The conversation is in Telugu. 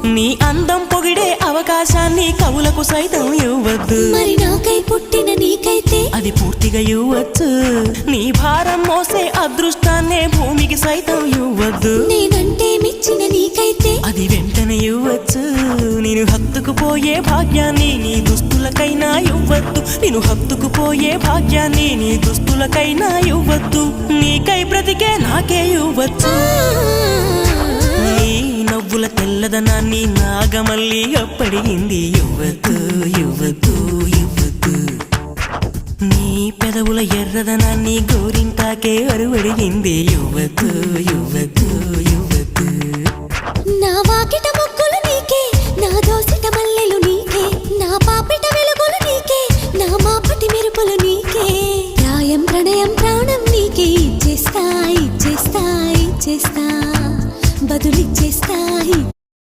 నీ అందం పొగిడే అవకాశాన్ని కవులకు సైతం ఇవ్వద్దు. మరి నాకై పుట్టిన నీకైతే అది పూర్తిగా ఇవ్వచ్చు. నీ భారం మోసే అదృష్టాన్నే భూమికి సైతం ఇవ్వద్దు. నేనంటే మెచ్చిన నీకైతే అది వెంటనే ఇవ్వచ్చు. నేను హత్తుకుపోయే భాగ్యాన్ని నీ దుస్తులకైనా ఇవ్వద్దు. నేను హత్తుకుపోయే భాగ్యాన్ని నీ దుస్తులకైనా ఇవ్వద్దు. నీకై బ్రతికే నాకే ఇవ్వచ్చు. నీ నవ్వుల తెల్లదనాన్ని నాగమల్లి అప్పడిగింది. ఇవ్వద్దు ఇవ్వద్దు ఇవ్వద్దు. నీ పెదవుల ఎర్రదనాన్ని గోరింటాకే అరువడిగింది. ఇవ్వద్దు ఇవ్వద్దు ఇవ్వద్దు. నా వాకిట మొక్కులు నీకే, నా దోసిట మల్లెలు